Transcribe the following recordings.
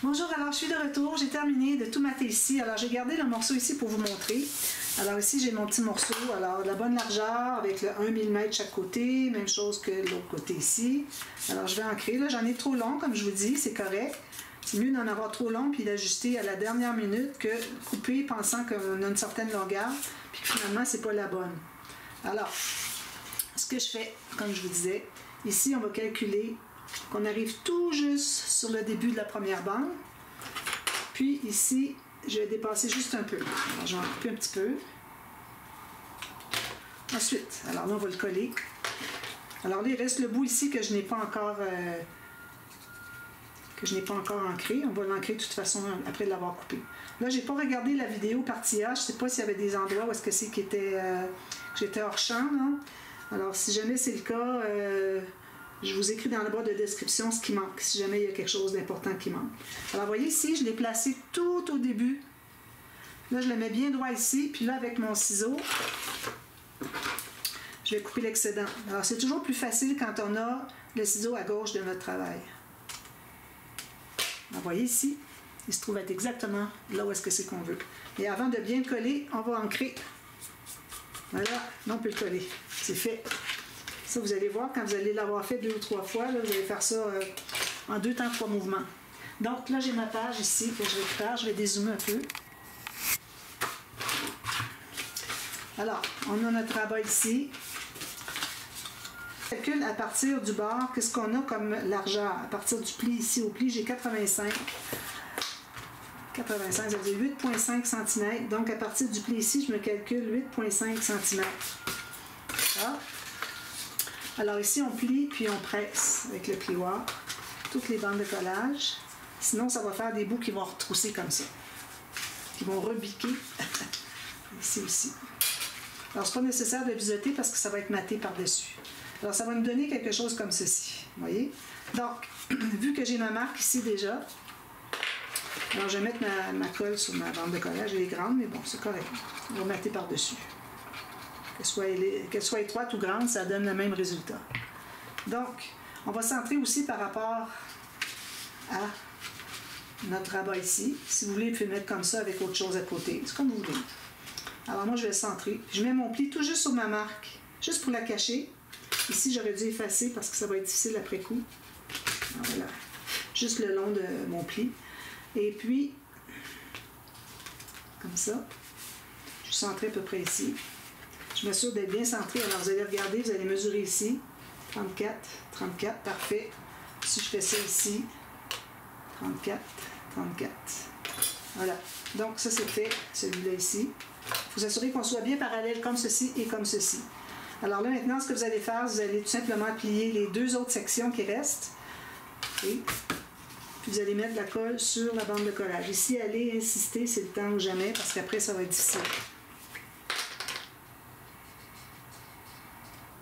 Bonjour, alors je suis de retour, j'ai terminé de tout mater ici. Alors j'ai gardé le morceau ici pour vous montrer. Alors ici j'ai mon petit morceau, alors de la bonne largeur avec le 1 mm chaque côté, même chose que l'autre côté ici. Alors je vais ancrer, là j'en ai trop long comme je vous dis, c'est correct. C'est mieux d'en avoir trop long puis d'ajuster à la dernière minute que couper pensant qu'on a une certaine longueur puis que finalement c'est pas la bonne. Alors, ce que je fais, comme je vous disais, ici on va calculer qu'on arrive tout juste sur le début de la première bande. Puis ici, je vais dépasser juste un peu. Alors, je vais en couper un petit peu. Ensuite, alors là, on va le coller. Alors là, il reste le bout ici que je n'ai pas encore ancré. On va l'ancrer de toute façon après l'avoir coupé. Là, j'ai pas regardé la vidéo partillage. Je ne sais pas s'il y avait des endroits où est-ce que c'est que j'étais hors champ. Là. Alors, si jamais c'est le cas, je vous écris dans la barre de description ce qui manque, si jamais il y a quelque chose d'important qui manque. Alors, vous voyez ici, je l'ai placé tout au début. Là, je le mets bien droit ici. Puis là, avec mon ciseau, je vais couper l'excédent. Alors, c'est toujours plus facile quand on a le ciseau à gauche de notre travail. Alors, vous voyez ici, il se trouve être exactement là où est-ce que c'est qu'on veut. Et avant de bien le coller, on va ancrer. Voilà, là, on peut le coller. C'est fait. Ça, vous allez voir, quand vous allez l'avoir fait 2 ou 3 fois, là, vous allez faire ça en 2 temps 3 mouvements. Donc là, j'ai ma page ici que je récupère. Je vais dézoomer un peu. Alors, on a notre rabat ici. Je calcule à partir du bord, qu'est-ce qu'on a comme largeur? À partir du pli ici, au pli, j'ai 85. 85, ça veut dire 8,5 cm. Donc, à partir du pli ici, je me calcule 8,5 cm. Voilà. Alors ici, on plie puis on presse avec le plioir toutes les bandes de collage. Sinon, ça va faire des bouts qui vont retrousser comme ça, qui vont rebiquer ici aussi. Alors, c'est pas nécessaire de biseauter parce que ça va être maté par-dessus. Alors, ça va nous donner quelque chose comme ceci. Vous voyez? Donc, vu que j'ai ma marque ici déjà, alors je vais mettre ma colle sur ma bande de collage. Elle est grande, mais bon, c'est correct. On va mater par-dessus. Qu'elle soit étroite ou grande, ça donne le même résultat. Donc, on va centrer aussi par rapport à notre rabat ici. Si vous voulez, vous pouvez mettre comme ça avec autre chose à côté. C'est comme vous voulez. Alors moi, je vais centrer. Je mets mon pli tout juste sur ma marque, juste pour la cacher. Ici, j'aurais dû effacer parce que ça va être difficile après coup. Alors, voilà. Juste le long de mon pli. Et puis, comme ça, je suis centrée à peu près ici. Je m'assure d'être bien centré. Alors, vous allez regarder, vous allez mesurer ici. 34, 34, parfait. Si je fais ça ici, 34, 34. Voilà. Donc, ça, c'est fait, celui-là ici. Il faut s'assurer qu'on soit bien parallèle comme ceci et comme ceci. Alors là, maintenant, ce que vous allez faire, vous allez tout simplement plier les 2 autres sections qui restent. Et puis, vous allez mettre la colle sur la bande de collage. Ici, allez insister, c'est le temps ou jamais, parce qu'après, ça va être difficile.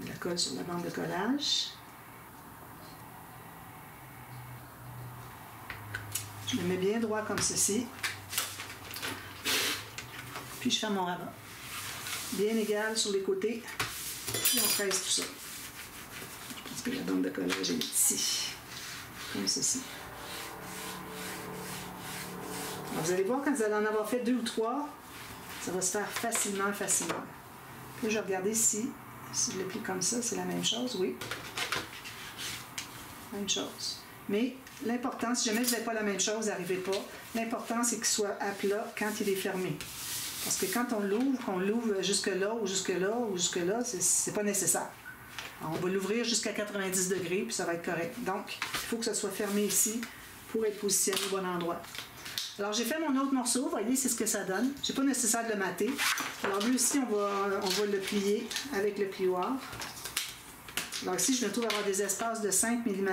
La colle sur la bande de collage. Je le mets bien droit comme ceci. Puis je fais mon rabat. Bien égal sur les côtés. Puis on presse tout ça. Je pense que la bande de collage est ici. Comme ceci. Alors vous allez voir, quand vous allez en avoir fait 2 ou 3, ça va se faire facilement, facilement. Puis je vais regarder si je le plie comme ça, c'est la même chose, oui. Même chose. Mais l'important, si jamais vous n'avez pas la même chose, n'arrivez pas. L'important, c'est qu'il soit à plat quand il est fermé. Parce que quand on l'ouvre jusque-là ou jusque-là ou jusque-là, c'est pas nécessaire. Alors, on va l'ouvrir jusqu'à 90 degrés, puis ça va être correct. Donc, il faut que ça soit fermé ici pour être positionné au bon endroit. Alors, j'ai fait mon autre morceau. Vous voyez, c'est ce que ça donne. Je n'ai pas nécessaire de le mater. Alors, lui aussi, on va le plier avec le plioir. Alors, ici, je me trouve avoir des espaces de 5 mm.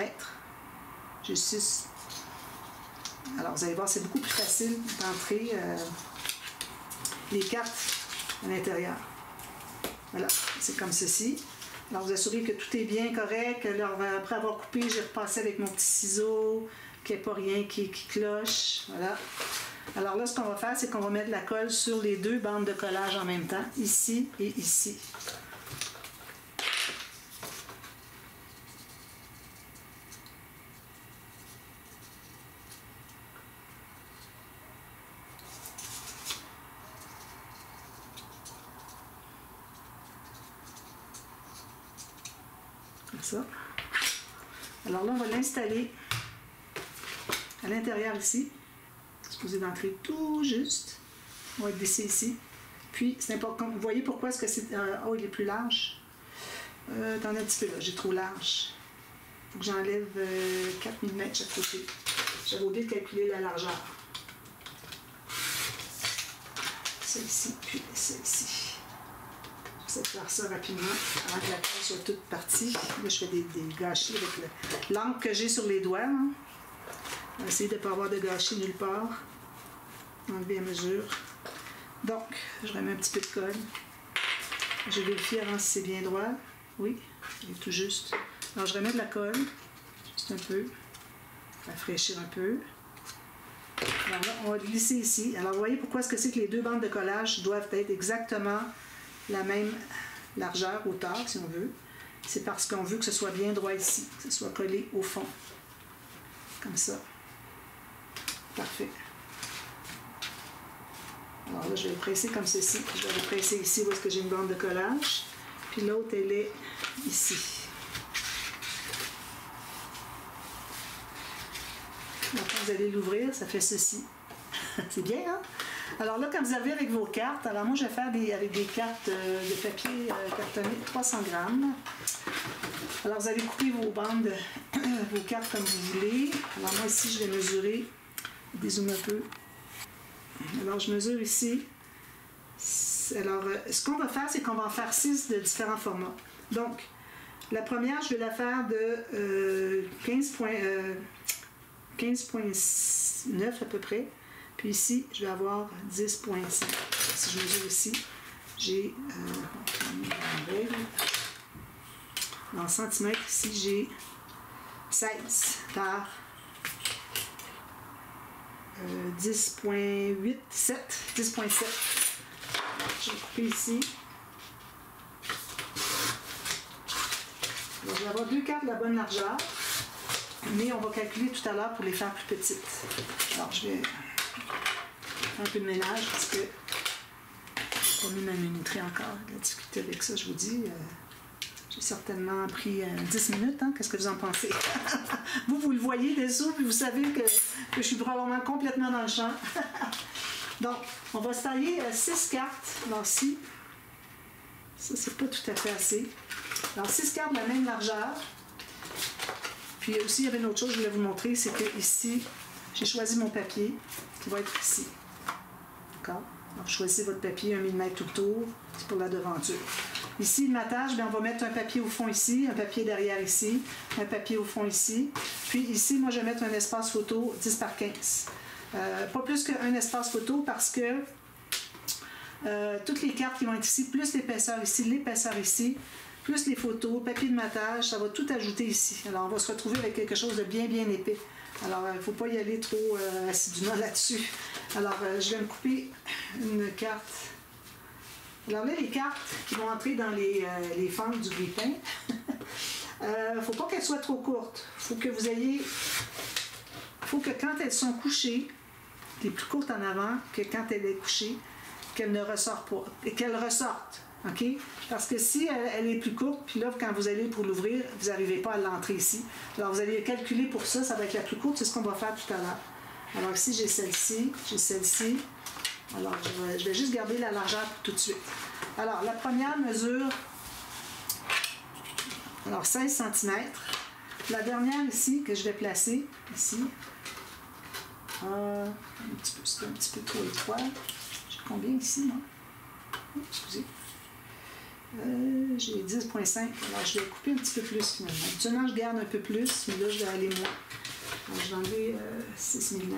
J'ai 6. Alors, vous allez voir, c'est beaucoup plus facile d'entrer les cartes à l'intérieur. Voilà, c'est comme ceci. Alors, vous assurez que tout est bien correct. Alors, après avoir coupé, j'ai repassé avec mon petit ciseau, qu'il n'y ait pas rien qui cloche. Voilà. Alors là, ce qu'on va faire, c'est qu'on va mettre la colle sur les 2 bandes de collage en même temps, ici et ici. ça. Alors là, on va l'installer à l'intérieur ici. C'est supposé d'entrer tout juste. On va le glisser ici. Puis, c'est important. Vous voyez pourquoi est-ce que c'est... oh, il est plus large. T'en as un petit peu là, j'ai trop large. Il faut que j'enlève 4 mm chaque côté. J'avais oublié de calculer la largeur. Ça ici, puis ça ici. J'essaie de faire ça rapidement avant que la colle soit toute partie. Là, je fais des gâchis avec l'encre que j'ai sur les doigts. Hein. On va essayer de ne pas avoir de gâchis nulle part. Enlever à mesure. Donc, je remets un petit peu de colle. Je vérifie avant si c'est bien droit. Oui, il est tout juste. Alors, je remets de la colle, juste un peu, rafraîchir un peu. Alors là, on va glisser ici. Alors, vous voyez pourquoi est-ce que c'est que les deux bandes de collage doivent être exactement la même largeur, hauteur, si on veut. C'est parce qu'on veut que ce soit bien droit ici, que ce soit collé au fond. Comme ça. Parfait. Alors là, je vais le presser comme ceci. Je vais le presser ici où est-ce que j'ai une bande de collage. Puis l'autre, elle est ici. Alors, quand vous allez l'ouvrir, ça fait ceci. C'est bien, hein? Alors là, quand vous avez avec vos cartes, alors moi, je vais faire avec des cartes de papier cartonné 300 grammes. Alors, vous allez couper vos bandes, vos cartes comme vous voulez. Alors, moi, ici, je vais mesurer. Dézoome un peu. Alors, je mesure ici. Alors, ce qu'on va faire, c'est qu'on va en faire 6 de différents formats. Donc, la première, je vais la faire de 15,9 à peu près. Puis ici, je vais avoir 10,5. Si je mesure ici, j'ai en centimètres, ici, j'ai 16 par 10,8, 7, 10,7. Je vais couper ici. Donc, je vais avoir deux cartes de la bonne largeur, mais on va calculer tout à l'heure pour les faire plus petites. Alors, je vais faire un peu de ménage parce que j'ai pas mis ma minuterie encore. La difficulté avec ça, je vous dis. J'ai certainement pris 10 minutes. Hein? Qu'est-ce que vous en pensez? vous le voyez dessous, puis vous savez que je suis probablement complètement dans le champ. Donc, on va se tailler 6 cartes. Alors, ici, ça, c'est pas tout à fait assez. Alors, 6 cartes de la même largeur. Puis aussi, il y avait une autre chose que je voulais vous montrer, c'est que ici, j'ai choisi mon papier qui va être ici. D'accord? Donc, choisissez votre papier 1 mm tout le tour. C'est pour la devanture. Ici, le matage, bien, on va mettre un papier au fond ici, un papier derrière ici, un papier au fond ici. Puis ici, moi, je vais mettre un espace photo 10 par 15. Pas plus qu'un espace photo parce que toutes les cartes qui vont être ici, plus l'épaisseur ici, plus les photos, le papier de matage, ça va tout ajouter ici. Alors, on va se retrouver avec quelque chose de bien, bien épais. Alors, il ne faut pas y aller trop assidûment là-dessus. Alors, je vais me couper une carte. Alors là, les cartes qui vont entrer dans les fentes du grille-pain, il ne faut pas qu'elles soient trop courtes. Il faut que quand elles sont couchées, les plus courtes en avant, que quand elle est couchée, qu'elle ne ressort pas. Et qu'elle ressorte. OK? Parce que si elle est plus courte, puis là, quand vous allez pour l'ouvrir, vous n'arrivez pas à l'entrer ici. Alors, vous allez calculer pour ça, ça va être la plus courte, c'est ce qu'on va faire tout à l'heure. Alors ici, j'ai celle-ci, j'ai celle-ci. Alors, je vais juste garder la largeur pour tout de suite. Alors, la première mesure, alors 16 cm. La dernière ici, que je vais placer, ici, c'est un petit peu trop étroit. J'ai combien ici, moi? Excusez. J'ai 10,5. Alors, je vais couper un petit peu plus, finalement. Habituellement, je garde un peu plus, mais là, je vais aller moins. Alors, je vais enlever 6 mm.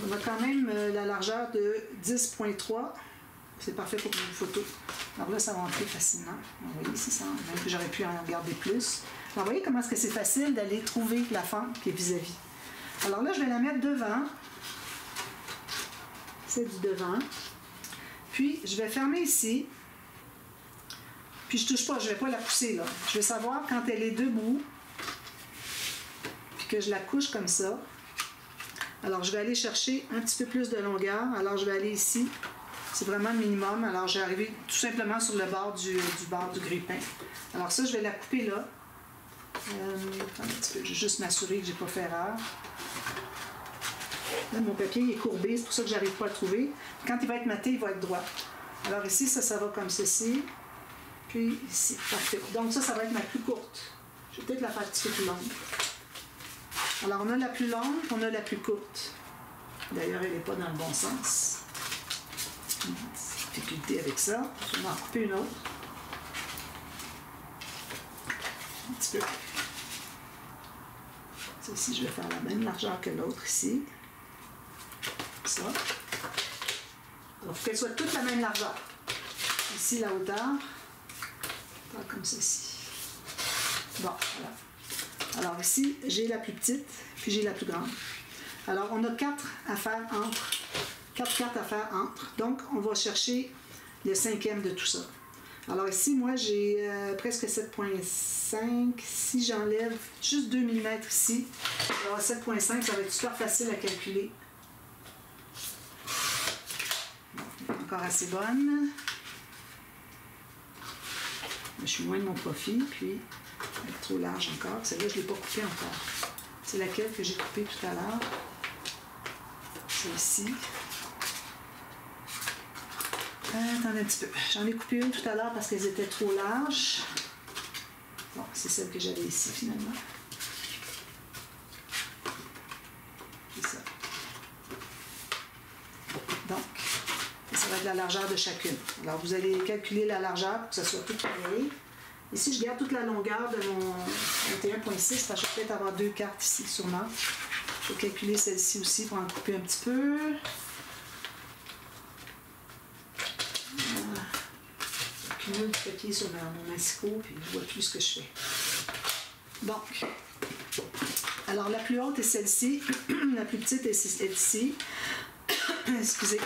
On a quand même la largeur de 10,3. C'est parfait pour une photo. Alors là, ça va entrer facilement. Vous voyez ici, même que j'aurais pu en garder plus. Alors, vous voyez comment est-ce que c'est facile d'aller trouver la fente qui est vis-à-vis. Alors là, je vais la mettre devant. C'est du devant. Puis, je vais fermer ici. Puis, je ne touche pas, je ne vais pas la pousser là. Je vais savoir quand elle est debout. Puis que je la couche comme ça. Alors, je vais aller chercher un petit peu plus de longueur. Alors, je vais aller ici. C'est vraiment le minimum. Alors, j'ai arrivé tout simplement sur le bord du grille-pain. Alors ça, je vais la couper là. Un petit peu, je vais juste m'assurer que je n'ai pas fait erreur. Là, mon papier il est courbé, c'est pour ça que je n'arrive pas à le trouver. Quand il va être maté, il va être droit. Alors ici, ça va comme ceci. Puis ici, parfait. Donc ça va être ma plus courte. Je vais peut-être la faire un petit peu plus longue. Alors, on a la plus longue, on a la plus courte. D'ailleurs, elle n'est pas dans le bon sens. Difficulté avec ça. Je vais en couper une autre. Un petit peu. Celle-ci, je vais faire la même largeur que l'autre ici. Ça. Alors, il faut qu'elle soit toute la même largeur. Ici, la hauteur. Pas comme ceci. Bon, voilà. Alors ici, j'ai la plus petite, puis j'ai la plus grande. Alors, on a 4 à faire entre. 4 cartes à faire entre. Donc, on va chercher le 5e de tout ça. Alors ici, moi, j'ai presque 7,5. Si j'enlève juste 2 mm ici, alors 7,5, ça va être super facile à calculer. Encore assez bonne. Je suis loin de mon profil, puis elle est trop large encore. Celle-là, je ne l'ai pas coupée encore. C'est laquelle que j'ai coupée tout à l'heure. Celle-ci. Attendez un petit peu. J'en ai coupé une tout à l'heure parce qu'elles étaient trop larges. Bon, c'est celle que j'avais ici finalement. C'est ça. Donc, ça va être la largeur de chacune. Alors, vous allez calculer la largeur pour que ça soit tout pareil. Ici, je garde toute la longueur de mon 21,6 parce que je vais peut-être avoir 2 cartes ici, sûrement. Je vais calculer celle-ci aussi pour en couper un petit peu. Je cumule du papier sur mon asco, puis je vois plus ce que je fais. Donc, alors la plus haute est celle-ci, la plus petite est ici. Excusez.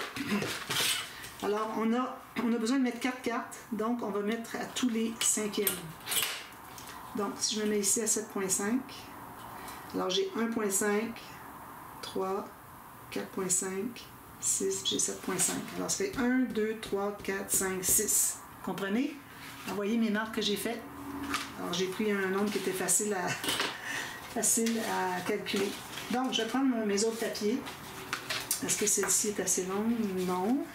Alors, on a besoin de mettre 4 cartes, donc on va mettre à tous les 5e. Donc, si je me mets ici à 7,5, alors j'ai 1,5, 3, 4,5, 6, j'ai 7,5. Alors, ça fait 1, 2, 3, 4, 5, 6. Comprenez? Alors, voyez mes marques que j'ai faites. Alors, j'ai pris un nombre qui était facile à calculer. Donc, je vais prendre mes autres papiers. Est-ce que celle-ci est assez longue? Non.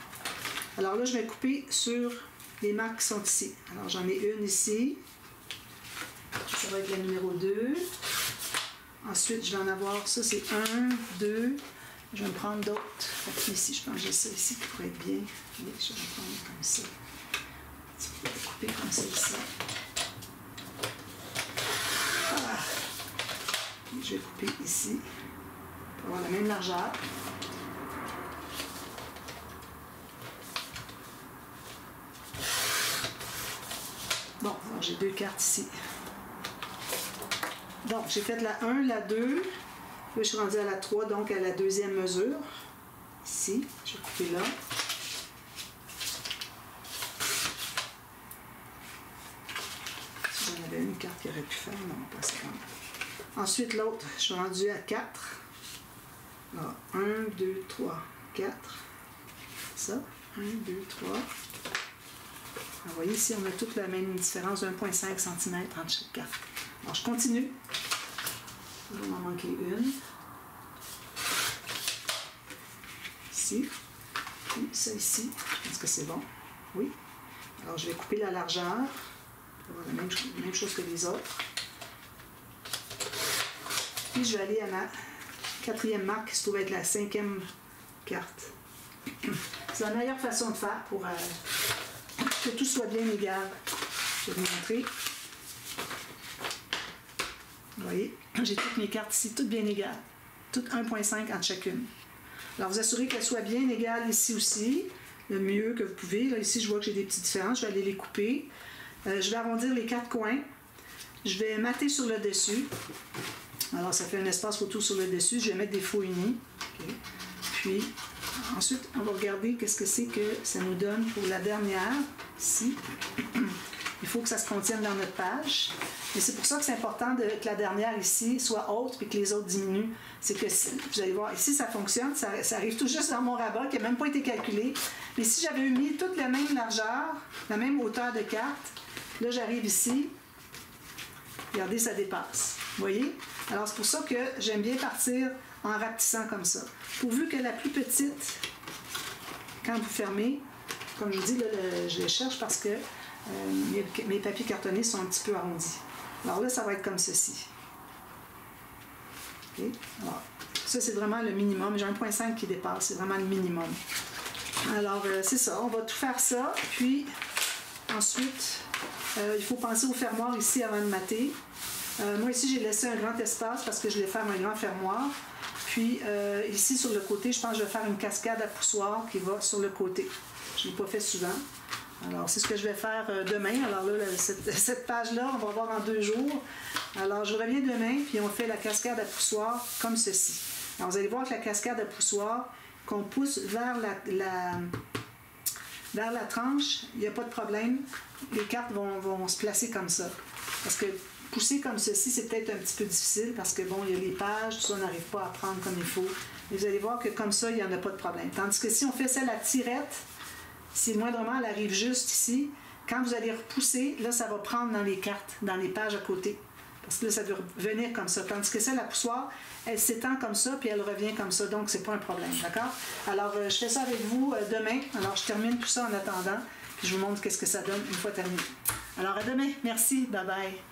Alors là, je vais couper sur les marques qui sont ici. Alors, j'en ai une ici. Ça va être la numéro 2. Ensuite, je vais en avoir, ça c'est 1, 2. Je vais me prendre d'autres. Ici, je pense que j'ai ça ici qui pourrait être bien. Je vais en prendre comme ça. Je vais couper comme ça ici. Voilà. Je vais couper ici pour avoir la même largeur. Bon, alors j'ai 2 cartes ici. Donc, j'ai fait la 1, la 2. Là, je suis rendue à la 3, donc à la 2e mesure. Ici, je vais couper là. Si j'en avais une carte qui aurait pu faire, non, pas ça. Ensuite, l'autre, je suis rendue à 4. Alors, 1, 2, 3, 4. Ça, 1, 2, 3. Vous voyez ici, on a toute la même différence de 1,5 cm entre chaque carte. Alors, je continue. Il va m'en manquer une. Ici. Et ça ici. Je pense que c'est bon. Oui. Alors, je vais couper la largeur pour avoir la même chose que les autres. Puis, je vais aller à ma 4e marque qui se trouve être la 5e carte. C'est la meilleure façon de faire pour que tout soit bien égal. Je vais vous montrer. Vous voyez, j'ai toutes mes cartes ici, toutes bien égales. Toutes 1,5 entre chacune. Alors, vous assurez qu'elles soient bien égales ici aussi, le mieux que vous pouvez. Là, ici, je vois que j'ai des petites différences. Je vais aller les couper. Je vais arrondir les 4 coins. Je vais mater sur le dessus. Alors, ça fait un espace photo sur le dessus. Je vais mettre des faux unis. Okay. Puis, ensuite, on va regarder qu'est-ce que c'est que ça nous donne pour la dernière, ici. Il faut que ça se contienne dans notre page. Et c'est pour ça que c'est important que la dernière ici soit haute et que les autres diminuent. C'est que, vous allez voir, ici ça fonctionne, ça arrive tout juste dans mon rabat qui n'a même pas été calculé. Mais si j'avais mis toute la même largeur, la même hauteur de carte, là j'arrive ici, regardez, ça dépasse. Vous voyez? Alors c'est pour ça que j'aime bien partir en rapetissant comme ça. Pourvu que la plus petite, quand vous fermez, comme je vous dis, là, je les cherche parce que mes papiers cartonnés sont un petit peu arrondis. Alors là, ça va être comme ceci. Okay? Alors, ça, c'est vraiment le minimum. J'ai 1,5 qui dépasse. C'est vraiment le minimum. Alors, c'est ça. On va tout faire ça. Puis, ensuite, il faut penser au fermoir ici avant de mater. Moi, ici, j'ai laissé un grand espace parce que je vais faire un grand fermoir. Puis, ici, sur le côté, je pense que je vais faire une cascade à poussoir qui va sur le côté. Je ne l'ai pas fait souvent. Alors, c'est ce que je vais faire demain. Alors là, cette page-là, on va voir en 2 jours. Alors, je reviens demain, puis on fait la cascade à poussoir comme ceci. Alors, vous allez voir que la cascade à poussoir, qu'on pousse vers la tranche, il n'y a pas de problème. Les cartes vont se placer comme ça. Parce que pousser comme ceci, c'est peut-être un petit peu difficile parce que, bon, il y a les pages, tout ça, on n'arrive pas à prendre comme il faut. Mais vous allez voir que comme ça, il n'y en a pas de problème. Tandis que si on fait celle à tirette, si moindrement elle arrive juste ici, quand vous allez repousser, là, ça va prendre dans les cartes, dans les pages à côté. Parce que là, ça doit venir comme ça. Tandis que celle à poussoir, elle s'étend comme ça, puis elle revient comme ça. Donc, c'est pas un problème, d'accord? Alors, je fais ça avec vous demain. Alors, je termine tout ça en attendant, puis je vous montre qu'est-ce que ça donne une fois terminé. Alors, à demain. Merci. Bye-bye.